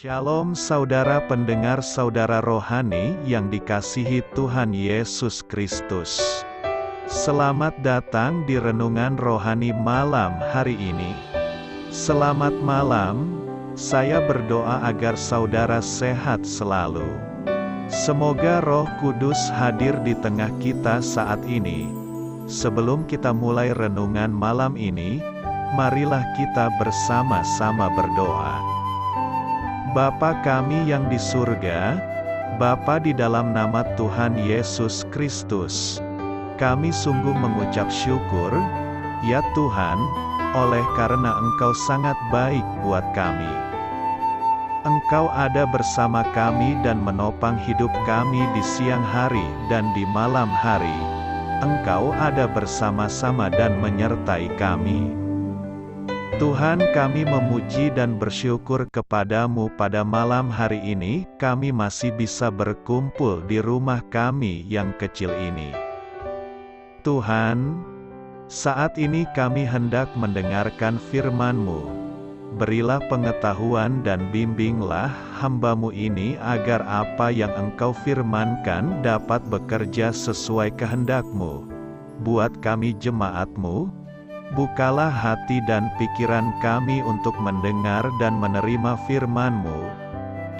Shalom saudara pendengar saudara rohani yang dikasihi Tuhan Yesus Kristus. Selamat datang di renungan rohani malam hari ini. Selamat malam, saya berdoa agar saudara sehat selalu. Semoga Roh Kudus hadir di tengah kita saat ini. Sebelum kita mulai renungan malam ini, marilah kita bersama-sama berdoa. Bapa kami yang di surga, Bapa di dalam nama Tuhan Yesus Kristus, kami sungguh mengucap syukur, ya Tuhan, oleh karena Engkau sangat baik buat kami. Engkau ada bersama kami dan menopang hidup kami di siang hari dan di malam hari. Engkau ada bersama-sama dan menyertai kami. Tuhan, kami memuji dan bersyukur kepadamu pada malam hari ini, kami masih bisa berkumpul di rumah kami yang kecil ini. Tuhan, saat ini kami hendak mendengarkan firman-Mu. Berilah pengetahuan dan bimbinglah hamba-Mu ini agar apa yang Engkau firmankan dapat bekerja sesuai kehendak-Mu. Buat kami jemaat-Mu, bukalah hati dan pikiran kami untuk mendengar dan menerima firman-Mu.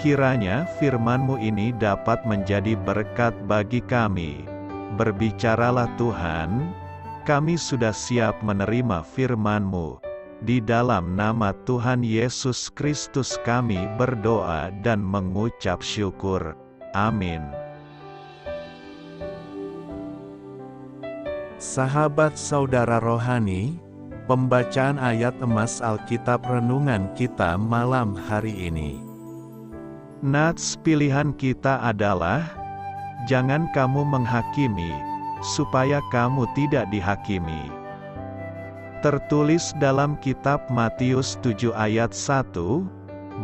Kiranya firman-Mu ini dapat menjadi berkat bagi kami. Berbicaralah Tuhan, kami sudah siap menerima firman-Mu. Di dalam nama Tuhan Yesus Kristus kami berdoa dan mengucap syukur. Amin. Sahabat saudara rohani, pembacaan ayat emas Alkitab renungan kita malam hari ini. Nats pilihan kita adalah, jangan kamu menghakimi, supaya kamu tidak dihakimi. Tertulis dalam kitab Matius 7 ayat 1,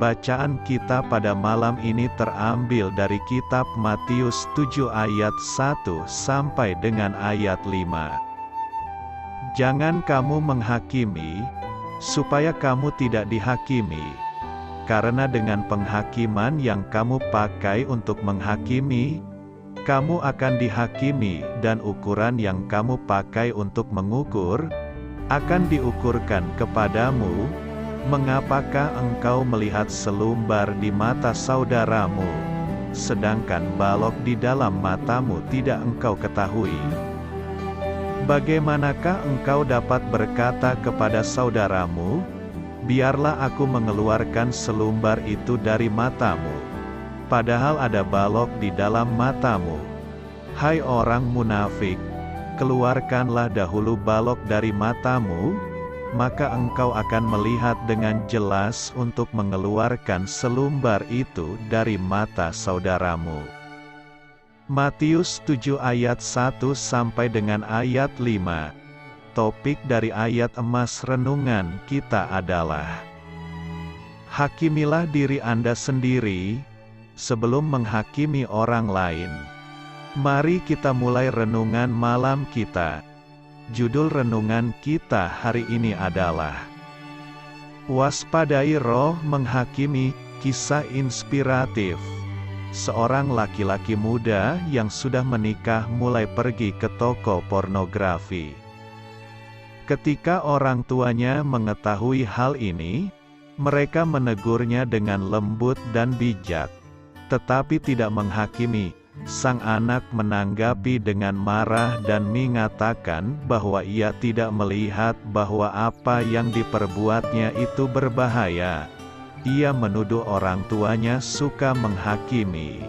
bacaan kita pada malam ini terambil dari kitab Matius 7 ayat 1 sampai dengan ayat 5. Jangan kamu menghakimi, supaya kamu tidak dihakimi. Karena dengan penghakiman yang kamu pakai untuk menghakimi, kamu akan dihakimi, dan ukuran yang kamu pakai untuk mengukur, akan diukurkan kepadamu. Mengapakah engkau melihat selumbar di mata saudaramu, sedangkan balok di dalam matamu tidak engkau ketahui? Bagaimanakah engkau dapat berkata kepada saudaramu, biarlah aku mengeluarkan selumbar itu dari matamu, padahal ada balok di dalam matamu? Hai orang munafik, keluarkanlah dahulu balok dari matamu, maka engkau akan melihat dengan jelas untuk mengeluarkan selumbar itu dari mata saudaramu. Matius 7 ayat 1 sampai dengan ayat 5. Topik dari ayat emas renungan kita adalah, hakimilah diri Anda sendiri, sebelum menghakimi orang lain. Mari kita mulai renungan malam kita. Judul renungan kita hari ini adalah, waspadai roh menghakimi. Kisah inspiratif. Seorang laki-laki muda yang sudah menikah mulai pergi ke toko pornografi. Ketika orang tuanya mengetahui hal ini, mereka menegurnya dengan lembut dan bijak, tetapi tidak menghakimi. Sang anak menanggapi dengan marah dan mengatakan bahwa ia tidak melihat bahwa apa yang diperbuatnya itu berbahaya. Ia menuduh orang tuanya suka menghakimi.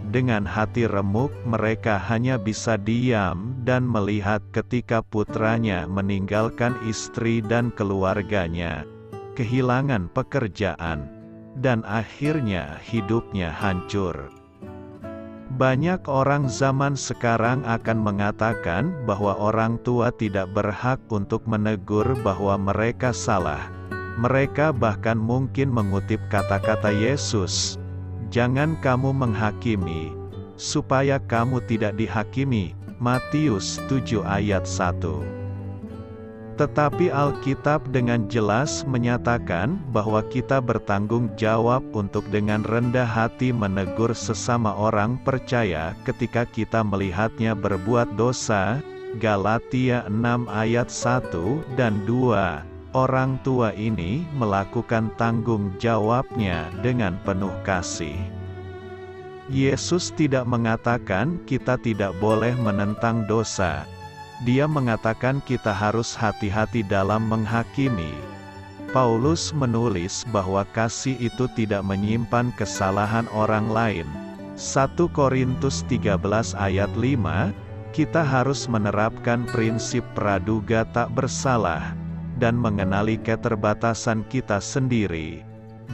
Dengan hati remuk mereka hanya bisa diam dan melihat ketika putranya meninggalkan istri dan keluarganya, kehilangan pekerjaan, dan akhirnya hidupnya hancur. Banyak orang zaman sekarang akan mengatakan bahwa orang tua tidak berhak untuk menegur bahwa mereka salah. Mereka bahkan mungkin mengutip kata-kata Yesus, jangan kamu menghakimi, supaya kamu tidak dihakimi. Matius 7 ayat 1. Tetapi Alkitab dengan jelas menyatakan bahwa kita bertanggung jawab untuk dengan rendah hati menegur sesama orang percaya ketika kita melihatnya berbuat dosa. Galatia 6 ayat 1 dan 2. Orang tua ini melakukan tanggung jawabnya dengan penuh kasih. Yesus tidak mengatakan kita tidak boleh menentang dosa. Dia mengatakan kita harus hati-hati dalam menghakimi. Paulus menulis bahwa kasih itu tidak menyimpan kesalahan orang lain. 1 Korintus 13 ayat 5, kita harus menerapkan prinsip praduga tak bersalah, dan mengenali keterbatasan kita sendiri.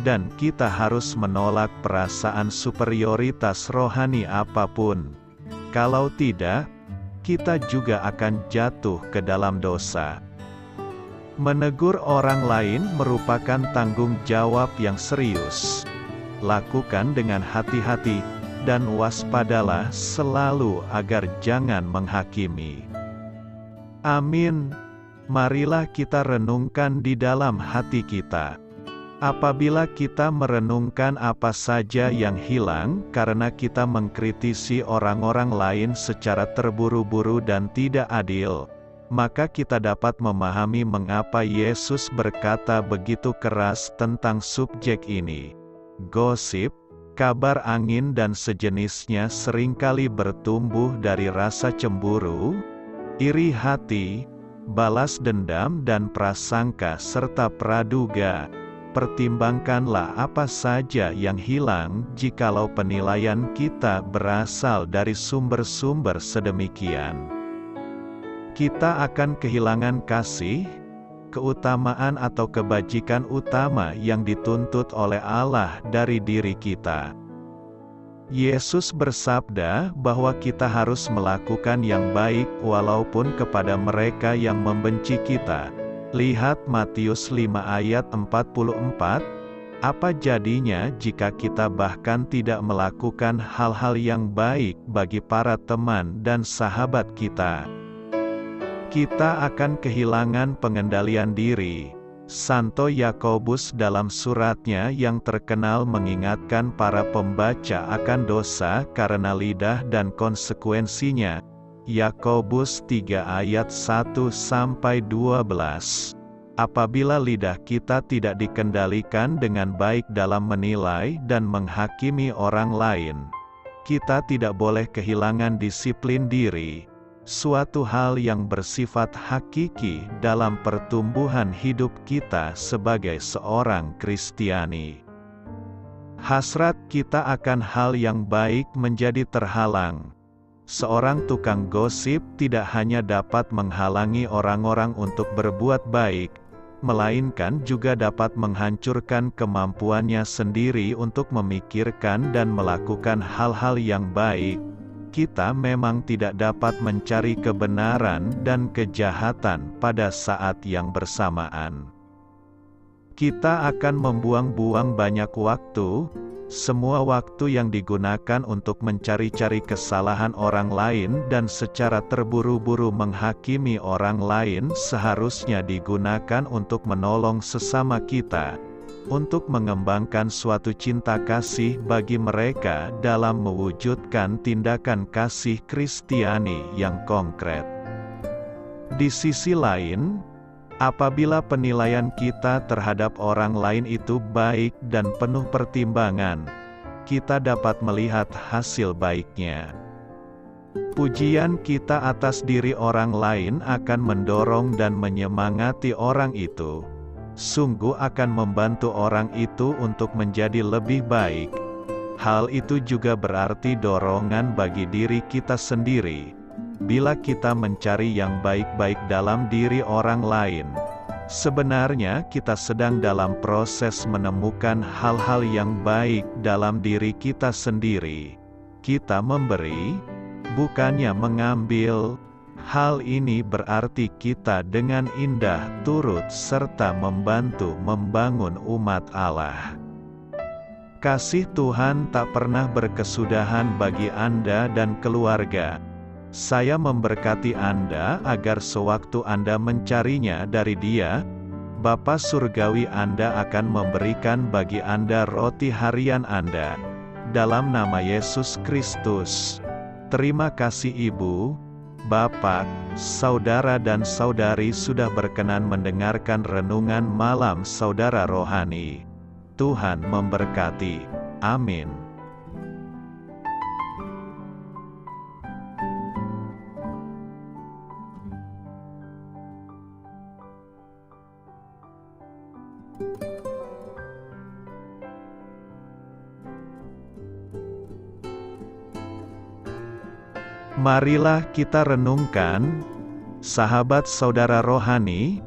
Dan kita harus menolak perasaan superioritas rohani apapun. Kalau tidak, kita juga akan jatuh ke dalam dosa. Menegur orang lain merupakan tanggung jawab yang serius. Lakukan dengan hati-hati, dan waspadalah selalu agar jangan menghakimi. Amin. Marilah kita renungkan di dalam hati kita. Apabila kita merenungkan apa saja yang hilang karena kita mengkritisi orang-orang lain secara terburu-buru dan tidak adil, maka kita dapat memahami mengapa Yesus berkata begitu keras tentang subjek ini. Gosip, kabar angin dan sejenisnya seringkali bertumbuh dari rasa cemburu, iri hati, balas dendam dan prasangka serta praduga. Pertimbangkanlah apa saja yang hilang jikalau penilaian kita berasal dari sumber-sumber sedemikian. Kita akan kehilangan kasih, keutamaan atau kebajikan utama yang dituntut oleh Allah dari diri kita. Yesus bersabda bahwa kita harus melakukan yang baik walaupun kepada mereka yang membenci kita. Lihat Matius 5 ayat 44, apa jadinya jika kita bahkan tidak melakukan hal-hal yang baik bagi para teman dan sahabat kita? Kita akan kehilangan pengendalian diri. Santo Yakobus dalam suratnya yang terkenal mengingatkan para pembaca akan dosa karena lidah dan konsekuensinya. Yakobus 3 ayat 1-12. Apabila lidah kita tidak dikendalikan dengan baik dalam menilai dan menghakimi orang lain, kita tidak boleh kehilangan disiplin diri, suatu hal yang bersifat hakiki dalam pertumbuhan hidup kita sebagai seorang Kristiani. Hasrat kita akan hal yang baik menjadi terhalang. Seorang tukang gosip tidak hanya dapat menghalangi orang-orang untuk berbuat baik, melainkan juga dapat menghancurkan kemampuannya sendiri untuk memikirkan dan melakukan hal-hal yang baik. Kita memang tidak dapat mencari kebenaran dan kejahatan pada saat yang bersamaan. Kita akan membuang-buang banyak waktu. Semua waktu yang digunakan untuk mencari-cari kesalahan orang lain dan secara terburu-buru menghakimi orang lain seharusnya digunakan untuk menolong sesama kita, untuk mengembangkan suatu cinta kasih bagi mereka dalam mewujudkan tindakan kasih Kristiani yang konkret. Di sisi lain, apabila penilaian kita terhadap orang lain itu baik dan penuh pertimbangan, kita dapat melihat hasil baiknya. Pujian kita atas diri orang lain akan mendorong dan menyemangati orang itu. Sungguh akan membantu orang itu untuk menjadi lebih baik. Hal itu juga berarti dorongan bagi diri kita sendiri. Bila kita mencari yang baik-baik dalam diri orang lain, sebenarnya kita sedang dalam proses menemukan hal-hal yang baik dalam diri kita sendiri. Kita memberi, bukannya mengambil. Hal ini berarti kita dengan indah turut serta membantu membangun umat Allah. Kasih Tuhan tak pernah berkesudahan bagi Anda dan keluarga. Saya memberkati Anda agar sewaktu Anda mencarinya dari Dia, Bapa Surgawi Anda akan memberikan bagi Anda roti harian Anda. Dalam nama Yesus Kristus. Terima kasih Ibu, Bapak, saudara dan saudari sudah berkenan mendengarkan renungan malam saudara rohani. Tuhan memberkati. Amin. Marilah kita renungkan, sahabat saudara rohani,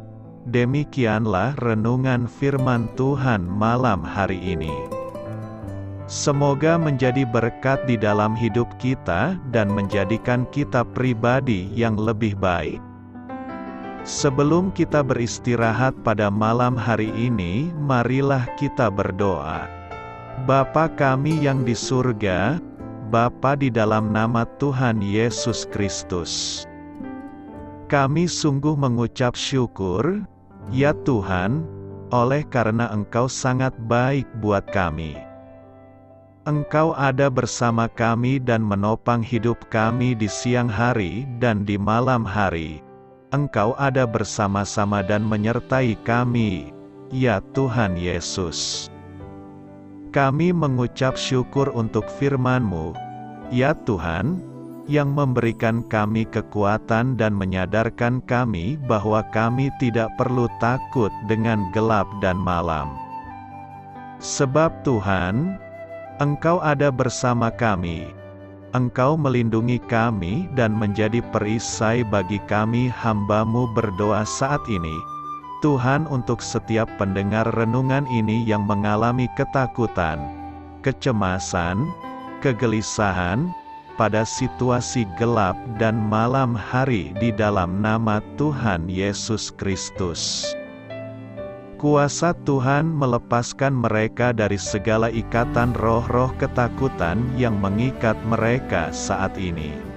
demikianlah renungan firman Tuhan malam hari ini. Semoga menjadi berkat di dalam hidup kita dan menjadikan kita pribadi yang lebih baik. Sebelum kita beristirahat pada malam hari ini, marilah kita berdoa. Bapa kami yang di surga, Bapa di dalam nama Tuhan Yesus Kristus, kami sungguh mengucap syukur, ya Tuhan, oleh karena Engkau sangat baik buat kami. Engkau ada bersama kami dan menopang hidup kami di siang hari dan di malam hari. Engkau ada bersama-sama dan menyertai kami, ya Tuhan Yesus. Kami mengucap syukur untuk firman-Mu, ya Tuhan, yang memberikan kami kekuatan dan menyadarkan kami bahwa kami tidak perlu takut dengan gelap dan malam. Sebab Tuhan, Engkau ada bersama kami. Engkau melindungi kami dan menjadi perisai bagi kami hamba-Mu berdoa saat ini. Tuhan, untuk setiap pendengar renungan ini yang mengalami ketakutan, kecemasan, kegelisahan, pada situasi gelap dan malam hari di dalam nama Tuhan Yesus Kristus. Kuasa Tuhan melepaskan mereka dari segala ikatan roh-roh ketakutan yang mengikat mereka saat ini.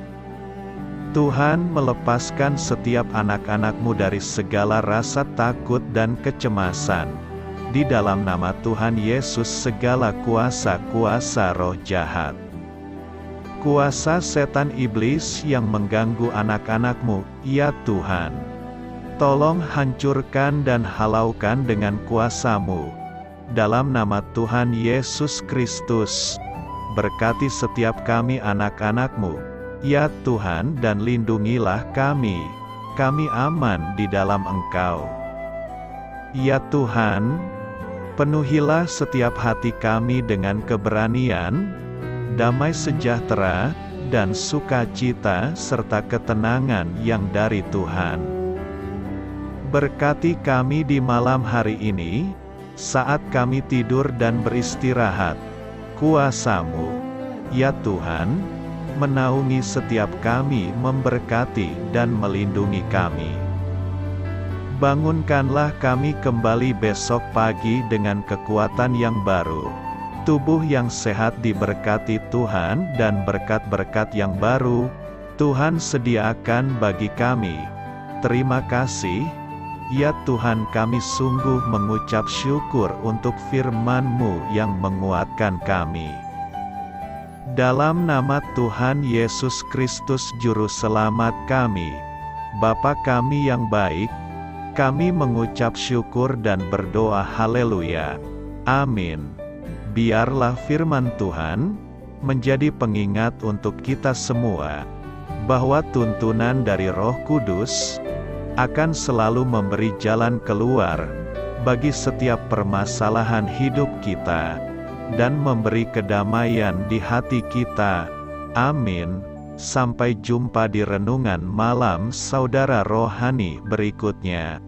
Tuhan melepaskan setiap anak-anak-Mu dari segala rasa takut dan kecemasan. Di dalam nama Tuhan Yesus segala kuasa-kuasa roh jahat, kuasa setan iblis yang mengganggu anak-anak-Mu, ya Tuhan, tolong hancurkan dan halaukan dengan kuasa-Mu. Dalam nama Tuhan Yesus Kristus, berkati setiap kami anak-anak-Mu, ya Tuhan, dan lindungilah kami. Kami aman di dalam Engkau. Ya Tuhan, penuhilah setiap hati kami dengan keberanian, damai sejahtera, dan sukacita serta ketenangan yang dari Tuhan. Berkati kami di malam hari ini, saat kami tidur dan beristirahat. Kuasa-Mu, ya Tuhan, menaungi setiap kami, memberkati dan melindungi kami. Bangunkanlah kami kembali besok pagi dengan kekuatan yang baru, tubuh yang sehat diberkati Tuhan dan berkat-berkat yang baru, Tuhan sediakan bagi kami. Terima kasih, ya Tuhan, kami sungguh mengucap syukur untuk firman-Mu yang menguatkan kami. Dalam nama Tuhan Yesus Kristus Juru Selamat kami, Bapa kami yang baik, kami mengucap syukur dan berdoa haleluya. Amin. Biarlah firman Tuhan menjadi pengingat untuk kita semua, bahwa tuntunan dari Roh Kudus akan selalu memberi jalan keluar bagi setiap permasalahan hidup kita, dan memberi kedamaian di hati kita. Amin. Sampai jumpa di renungan malam saudara rohani berikutnya.